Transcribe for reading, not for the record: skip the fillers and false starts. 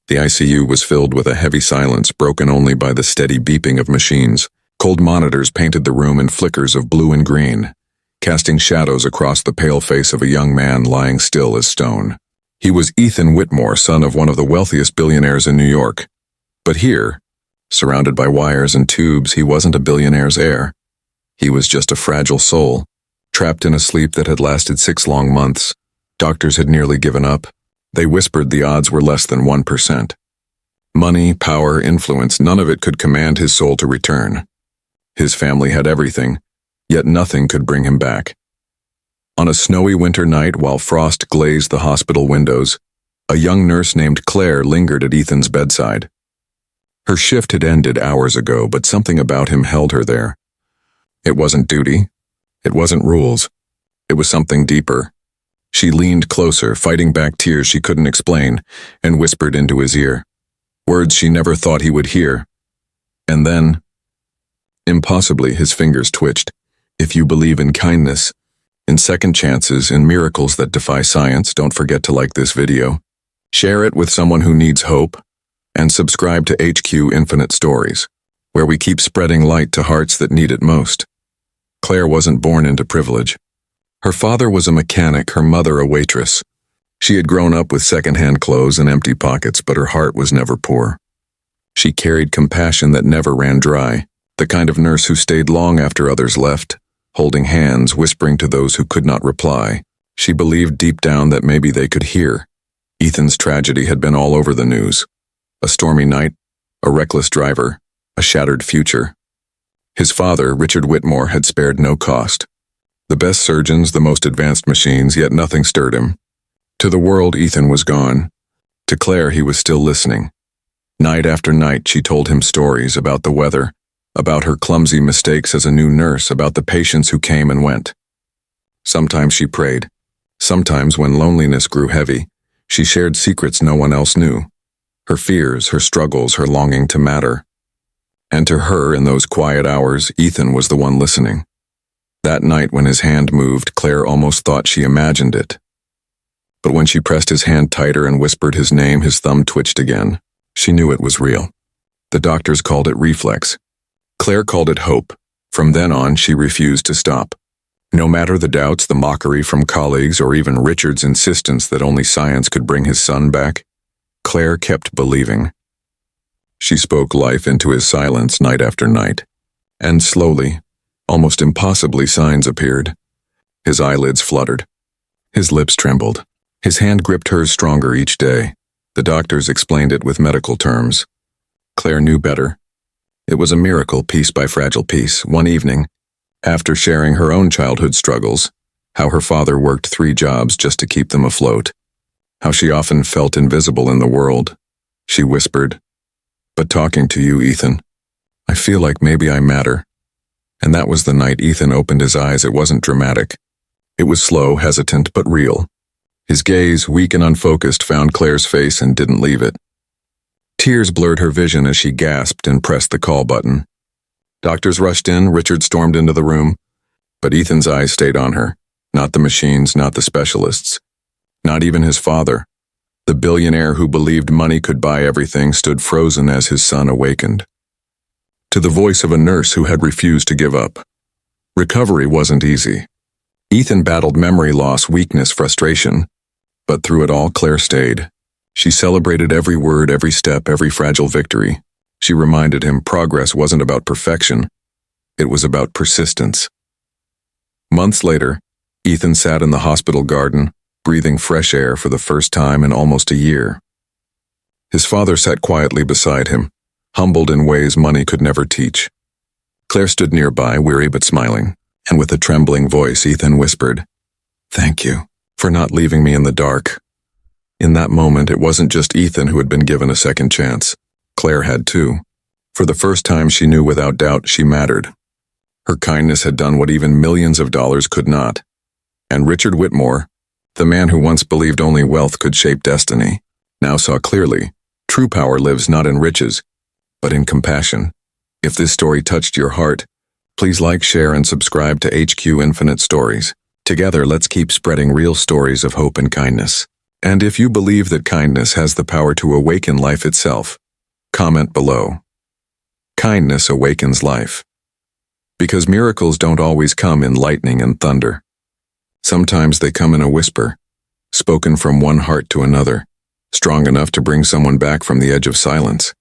The ICU was filled with a heavy silence broken only by the steady beeping of machines. Cold monitors painted the room in flickers of blue and green, casting shadows across the pale face of a young man lying still as stone. He was Ethan Whitmore, son of one of the wealthiest billionaires in New York. But here, surrounded by wires and tubes, he wasn't a billionaire's heir. He was just a fragile soul, trapped in a sleep that had lasted 6 long months. Doctors had nearly given up. They whispered the odds were less than 1%. Money, power, influence, none of it could command his soul to return. His family had everything, yet nothing could bring him back. On a snowy winter night, while frost glazed the hospital windows, a young nurse named Claire lingered at Ethan's bedside. Her shift had ended hours ago, but something about him held her there. It wasn't duty. It wasn't rules. It was something deeper. She leaned closer, fighting back tears she couldn't explain, and whispered into his ear, words she never thought he would hear. And then, impossibly, his fingers twitched. If you believe in kindness, in second chances, in miracles that defy science, don't forget to like this video, share it with someone who needs hope, and subscribe to HQ Infinite Stories, where we keep spreading light to hearts that need it most. Claire wasn't born into privilege. Her father was a mechanic, her mother a waitress. She had grown up with second-hand clothes and empty pockets, but her heart was never poor. She carried compassion that never ran dry, the kind of nurse who stayed long after others left, holding hands, whispering to those who could not reply. She believed deep down that maybe they could hear. Ethan's tragedy had been all over the news. A stormy night, a reckless driver, a shattered future. His father, Richard Whitmore, had spared no cost. The best surgeons, the most advanced machines, yet nothing stirred him. To the world, Ethan was gone. To Claire, he was still listening. Night after night, she told him stories about the weather, about her clumsy mistakes as a new nurse, about the patients who came and went. Sometimes she prayed. Sometimes, when loneliness grew heavy, she shared secrets no one else knew. Her fears, her struggles, her longing to matter. And to her, in those quiet hours, Ethan was the one listening. That night when his hand moved, Claire almost thought she imagined it. But when she pressed his hand tighter and whispered his name, his thumb twitched again. She knew it was real. The doctors called it reflex. Claire called it hope. From then on, she refused to stop. No matter the doubts, the mockery from colleagues, or even Richard's insistence that only science could bring his son back, Claire kept believing. She spoke life into his silence night after night. And slowly, almost impossibly, signs appeared. His eyelids fluttered. His lips trembled. His hand gripped hers stronger each day. The doctors explained it with medical terms. Claire knew better. It was a miracle, piece by fragile piece. One evening, after sharing her own childhood struggles, how her father worked 3 jobs just to keep them afloat, how she often felt invisible in the world, she whispered, "But talking to you, Ethan, I feel like maybe I matter." And that was the night Ethan opened his eyes. It wasn't dramatic. It was slow, hesitant, but real. His gaze, weak and unfocused, found Claire's face and didn't leave it. Tears blurred her vision as she gasped and pressed the call button. Doctors rushed in, Richard stormed into the room, but Ethan's eyes stayed on her. Not the machines, not the specialists. Not even his father. The billionaire who believed money could buy everything stood frozen as his son awakened. To the voice of a nurse who had refused to give up. Recovery wasn't easy. Ethan battled memory loss, weakness, frustration. But through it all, Claire stayed. She celebrated every word, every step, every fragile victory. She reminded him progress wasn't about perfection. It was about persistence. Months later, Ethan sat in the hospital garden, breathing fresh air for the first time in almost a year. His father sat quietly beside him, humbled in ways money could never teach. Claire stood nearby, weary but smiling, and with a trembling voice, Ethan whispered, "Thank you for not leaving me in the dark." In that moment, it wasn't just Ethan who had been given a second chance. Claire had too. For the first time, she knew without doubt she mattered. Her kindness had done what even millions of dollars could not. And Richard Whitmore, the man who once believed only wealth could shape destiny, now saw clearly, true power lives not in riches, but in compassion. If this story touched your heart, please like, share, and subscribe to HQ Infinite Stories. Together, let's keep spreading real stories of hope and kindness. And if you believe that kindness has the power to awaken life itself, comment below. Kindness awakens life. Because miracles don't always come in lightning and thunder. Sometimes they come in a whisper, spoken from one heart to another, strong enough to bring someone back from the edge of silence.